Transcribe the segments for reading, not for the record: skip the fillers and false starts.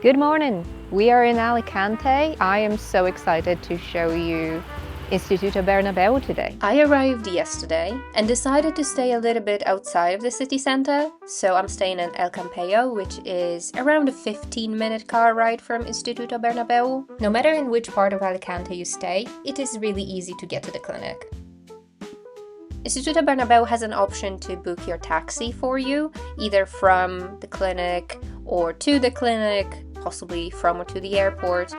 Good morning. We are in Alicante. I am so excited to show you Instituto Bernabeu today. I arrived yesterday and decided to stay a little bit outside of the city center. So I'm staying in El Campello, which is around a 15-minute car ride from Instituto Bernabeu. No matter in which part of Alicante you stay, it is really easy to get to the clinic. Instituto Bernabeu has an option to book your taxi for you, either from the clinic or to the clinic, possibly from or to the airport,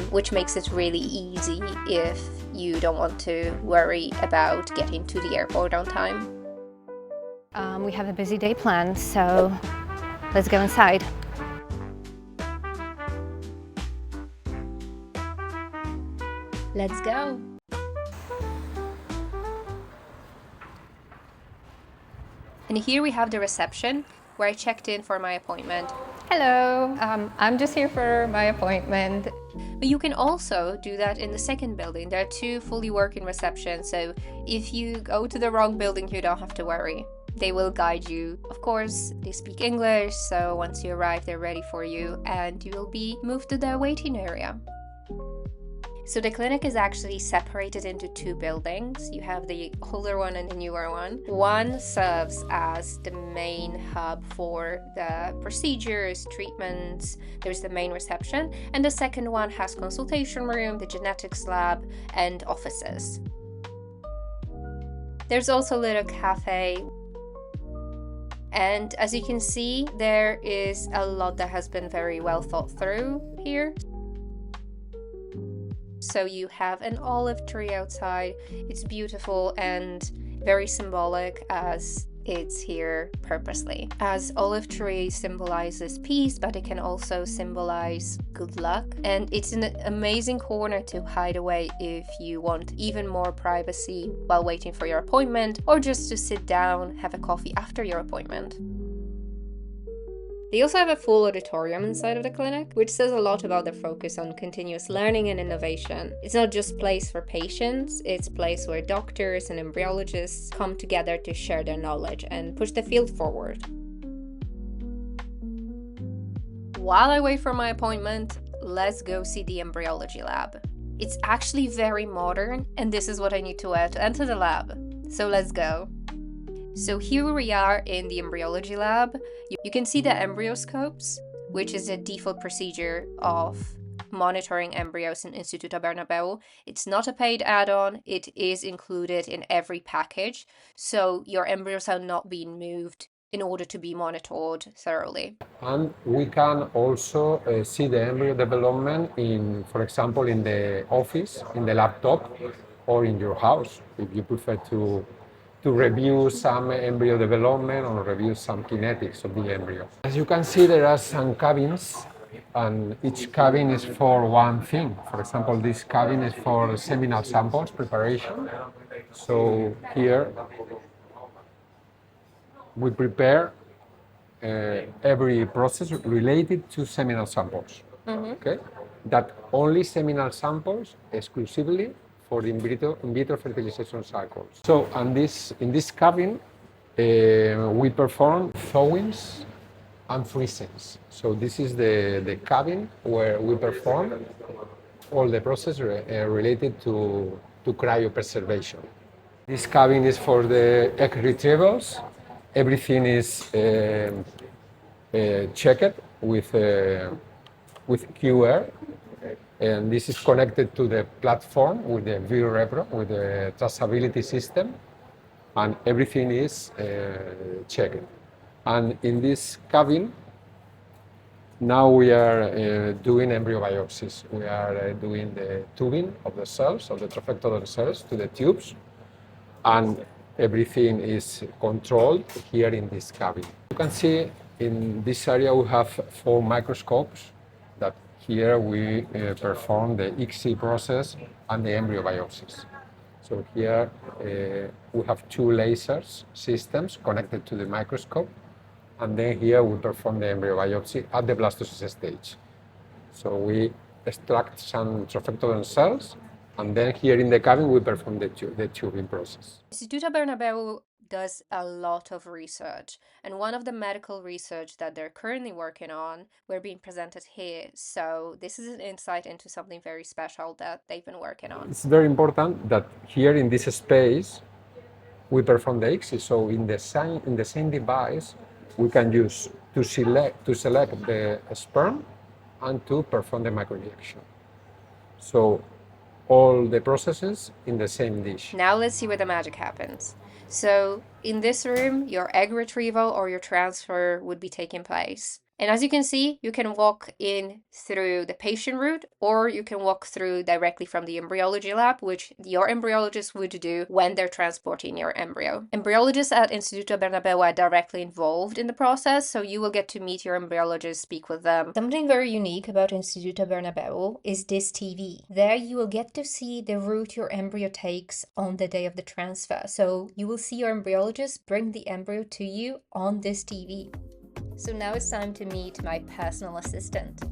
which makes it really easy if you don't want to worry about getting to the airport on time. We have a busy day planned, so let's go inside. Let's go. And here we have the reception, where I checked in for my appointment. Hello, I'm just here for my appointment. But you can also do that in the second building. There are two fully working receptions, so if you go to the wrong building, you don't have to worry. They will guide you. Of course, they speak English, so once you arrive, they're ready for you, and you will be moved to the waiting area. So the clinic is actually separated into two buildings. You have the older one and the newer one. One serves as the main hub for the procedures, treatments. There's the main reception. And the second one has consultation room, the genetics lab, and offices. There's also a little cafe. And as you can see, there is a lot that has been very well thought through here. So you have an olive tree outside. It's beautiful and very symbolic, as it's here purposely. As olive tree symbolizes peace, but it can also symbolize good luck. And it's an amazing corner to hide away if you want even more privacy while waiting for your appointment, or just to sit down, have a coffee after your appointment. They also have a full auditorium inside of the clinic, which says a lot about their focus on continuous learning and innovation. It's not just a place for patients, it's a place where doctors and embryologists come together to share their knowledge and push the field forward. While I wait for my appointment, let's go see the embryology lab. It's actually very modern, and this is what I need to wear to enter the lab. So let's go. So here we are in the embryology lab. You can see the embryoscopes, which is a default procedure of monitoring embryos in Instituto Bernabeu. It's not a paid add-on, it is included in every package, so your embryos are not being moved in order to be monitored thoroughly. And we can also see the embryo development in, for example, in the office, in the laptop, or in your house, if you prefer to review some embryo development or review some kinetics of the embryo. As you can see, there are some cabins, and each cabin is for one thing. For example, this cabin is for seminal samples preparation. So here we prepare every process related to seminal samples. Okay? That only seminal samples exclusively for the in vitro fertilization cycles. So, in this cabin, we perform thawings and freezings. So this is the cabin where we perform all the process related to cryopreservation. This cabin is for the egg retrievals. Everything is checked with QR. And this is connected to the platform with the VRepro, with the traceability system, and everything is checked. And in this cabin, now we are doing embryo biopsies. We are doing the tubing of the cells, of the trophectodon cells, to the tubes, and everything is controlled here in this cabin. You can see in this area we have 4 microscopes that here we perform the ICSI process and the embryo biopsies. So here we have 2 lasers systems connected to the microscope, and then here we perform the embryo biopsy at the blastocyst stage. So we extract some trophectodon cells, and then here in the cabin we perform the tubing process. Instituto Bernabeu does a lot of research. And one of the medical research that they're currently working on, we're being presented here. So this is an insight into something very special that they've been working on. It's very important that here in this space, we perform the ICSI. So in the same device, we can use to select the sperm and to perform the microinjection. So all the processes in the same dish. Now let's see where the magic happens. So in this room, your egg retrieval or your transfer would be taking place. And as you can see, you can walk in through the patient route, or you can walk through directly from the embryology lab, which your embryologist would do when they're transporting your embryo. Embryologists at Instituto Bernabeu are directly involved in the process, so you will get to meet your embryologist, speak with them. Something very unique about Instituto Bernabeu is this TV. There you will get to see the route your embryo takes on the day of the transfer. So you will see your embryologist bring the embryo to you on this TV. So now it's time to meet my personal assistant.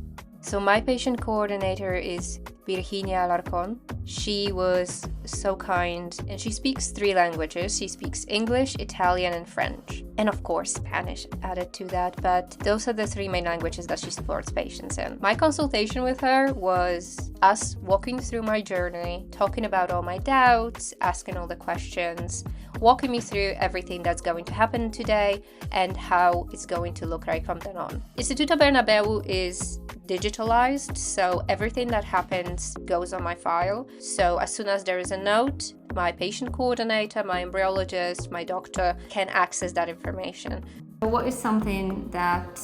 So my patient coordinator is Virginia Alarcón. She was so kind, and she speaks 3 languages. She speaks English, Italian, and French. And of course, Spanish added to that, but those are the 3 main languages that she supports patients in. My consultation with her was us walking through my journey, talking about all my doubts, asking all the questions, walking me through everything that's going to happen today and how it's going to look like from then on. Instituto Bernabeu is digitalized, so everything that happens goes on my file. So as soon as there is a note, my patient coordinator, my embryologist, my doctor can access that information. What is something that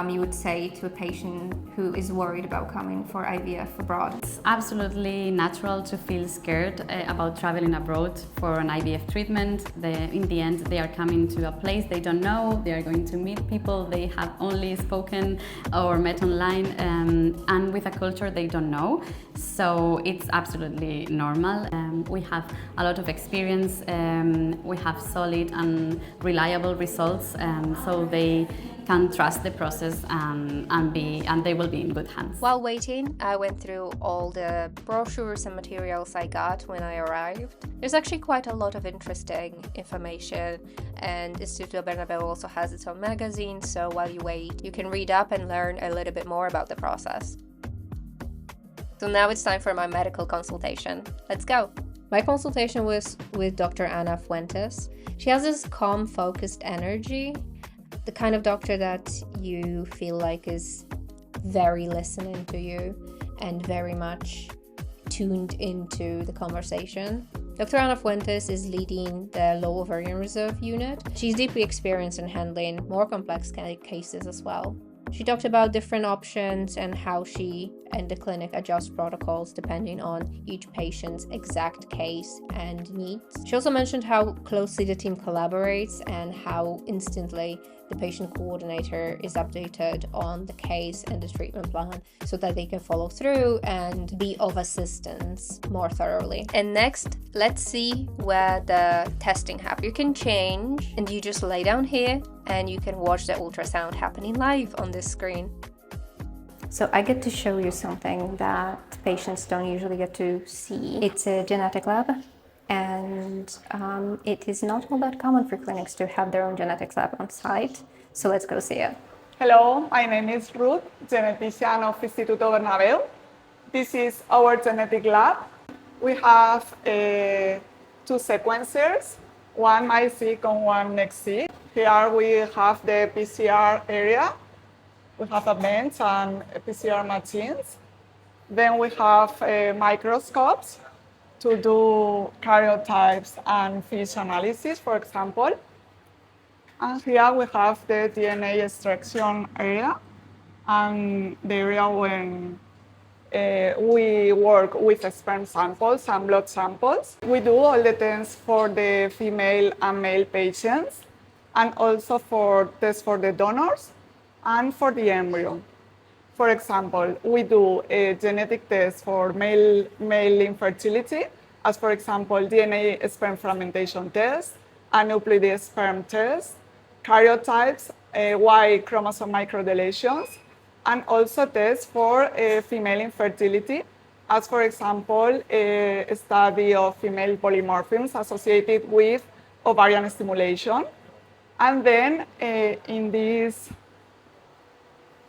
you would say to a patient who is worried about coming for IVF abroad? It's absolutely natural to feel scared about traveling abroad for an IVF treatment. In the end, they are coming to a place they don't know, they are going to meet people they have only spoken or met online, and with a culture they don't know. So it's absolutely normal. We have a lot of experience, we have solid and reliable results, so they can trust the process and they will be in good hands. While waiting, I went through all the brochures and materials I got when I arrived. There's actually quite a lot of interesting information, and Instituto Bernabeu also has its own magazine, so while you wait, you can read up and learn a little bit more about the process. So now it's time for my medical consultation. Let's go! My consultation was with Dr. Ana Fuentes. She has this calm, focused energy, the kind of doctor that you feel like is very listening to you and very much tuned into the conversation. Dr. Ana Fuentes is leading the low ovarian reserve unit. She's deeply experienced in handling more complex cases as well. She talked about different options and how she and the clinic adjust protocols depending on each patient's exact case and needs. She also mentioned how closely the team collaborates and how instantly the patient coordinator is updated on the case and the treatment plan so that they can follow through and be of assistance more thoroughly. And next, let's see where the testing happens. You can change and you just lay down here and you can watch the ultrasound happening live on this screen. So I get to show you something that patients don't usually get to see. It's a genetic lab, and it is not all that common for clinics to have their own genetics lab on site. So let's go see it. Hello, my name is Ruth, genetician of Instituto Bernabeu. This is our genetic lab. We have 2 sequencers, one MySeq and one NextSeq. Here we have the PCR area. We have a bench and PCR machines. Then we have microscopes to do karyotypes and fish analysis, for example. And here we have the DNA extraction area and the area when we work with sperm samples and blood samples. We do all the tests for the female and male patients, and also for tests for the donors and for the embryo. For example, we do a genetic test for male infertility, as for example, DNA sperm fragmentation test, a nucleated sperm test, karyotypes, Y chromosome microdeletions, and also tests for female infertility, as for example, a study of female polymorphisms associated with ovarian stimulation. And then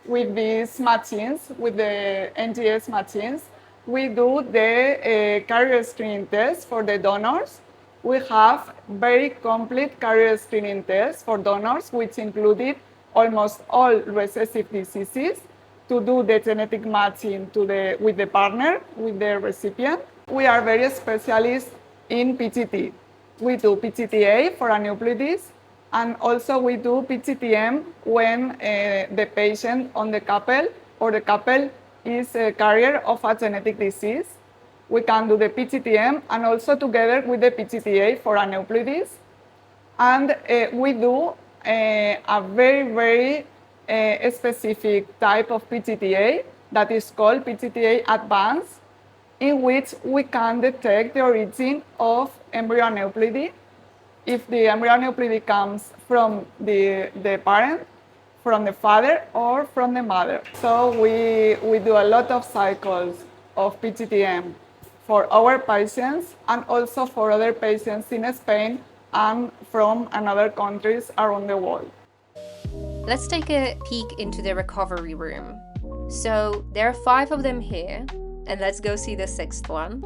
with these machines, with the NGS machines, we do the carrier screening test for the donors. We have very complete carrier screening tests for donors, which included almost all recessive diseases, to do the genetic matching with the partner, with the recipient. We are very specialists in PGT. We do PGTA for aneuploidies, and also we do PGTM when the patient on the couple or the couple is a carrier of a genetic disease. We can do the PGTM and also together with the PGTA for aneuploidies. And we do a very specific type of PGTA that is called PGTA Advanced, in which we can detect the origin of embryo aneuploidy, if the embryo aneuploidy comes from the parent, from the father, or from the mother. So we do a lot of cycles of PGTM for our patients and also for other patients in Spain and from other countries around the world. Let's take a peek into the recovery room. So there are 5 of them here, and let's go see the 6th one.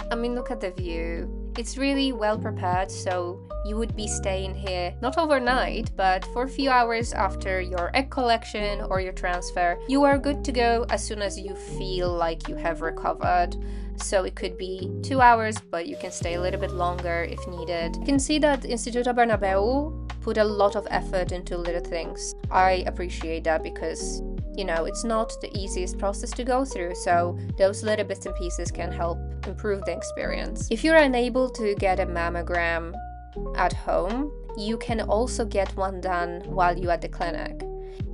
I mean, look at the view. It's really well prepared, so you would be staying here not overnight, but for a few hours after your egg collection or your transfer. You are good to go as soon as you feel like you have recovered. So it could be 2 hours, but you can stay a little bit longer if needed. You can see that Instituto Bernabeu put a lot of effort into little things. I appreciate that because, you know, it's not the easiest process to go through, so those little bits and pieces can help improve the experience. If you're unable to get a mammogram at home, you can also get one done while you're at the clinic.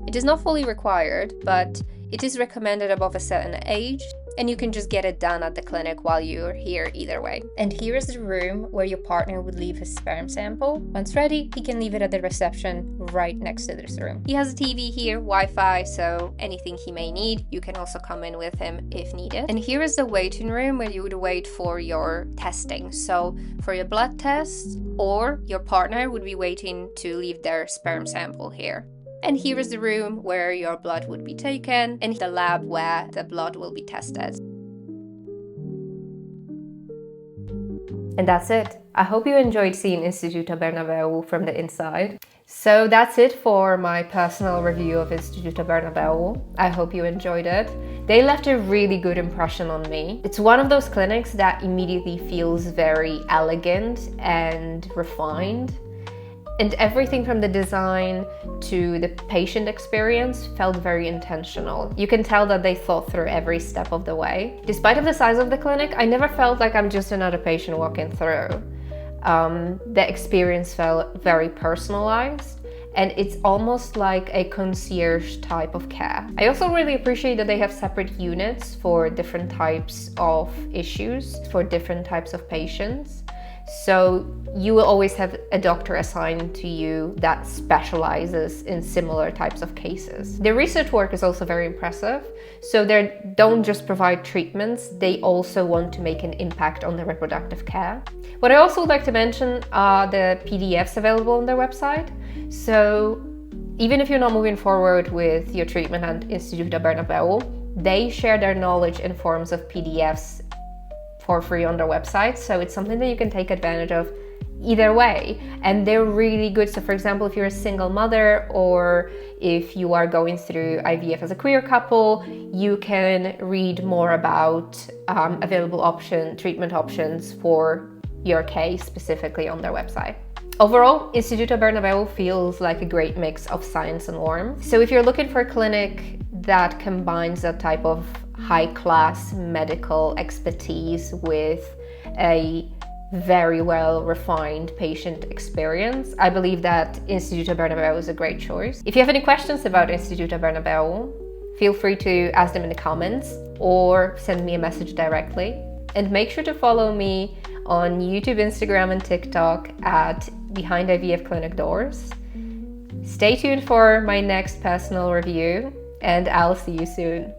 It is not fully required, but it is recommended above a certain age, and you can just get it done at the clinic while you're here either way. And here is the room where your partner would leave his sperm sample. Once ready, he can leave it at the reception right next to this room. He has a TV here, Wi-Fi, so anything he may need, you can also come in with him if needed. And here is the waiting room where you would wait for your testing. So for your blood test, or your partner would be waiting to leave their sperm sample here. And here is the room where your blood would be taken and the lab where the blood will be tested. And that's it. I hope you enjoyed seeing Instituto Bernabeu from the inside. So that's it for my personal review of Instituto Bernabeu. I hope you enjoyed it. They left a really good impression on me. It's one of those clinics that immediately feels very elegant and refined. And everything from the design to the patient experience felt very intentional. You can tell that they thought through every step of the way. Despite of the size of the clinic, I never felt like I'm just another patient walking through. The experience felt very personalized, and it's almost like a concierge type of care. I also really appreciate that they have separate units for different types of issues, for different types of patients. So you will always have a doctor assigned to you that specializes in similar types of cases. The research work is also very impressive. So they don't just provide treatments, they also want to make an impact on the reproductive care. What I also would like to mention are the PDFs available on their website. So even if you're not moving forward with your treatment at Instituto Bernabeu, they share their knowledge in forms of PDFs for free on their website, so it's something that you can take advantage of either way, and they're really good. So for example, if you're a single mother or if you are going through IVF as a queer couple, you can read more about available treatment options for your case specifically on their website. Overall, Instituto Bernabeu feels like a great mix of science and warmth. So if you're looking for a clinic that combines that type of high-class medical expertise with a very well-refined patient experience, I believe that Instituto Bernabeu is a great choice. If you have any questions about Instituto Bernabeu, feel free to ask them in the comments or send me a message directly. And make sure to follow me on YouTube, Instagram, and TikTok at Behind IVF Clinic Doors. Stay tuned for my next personal review, and I'll see you soon.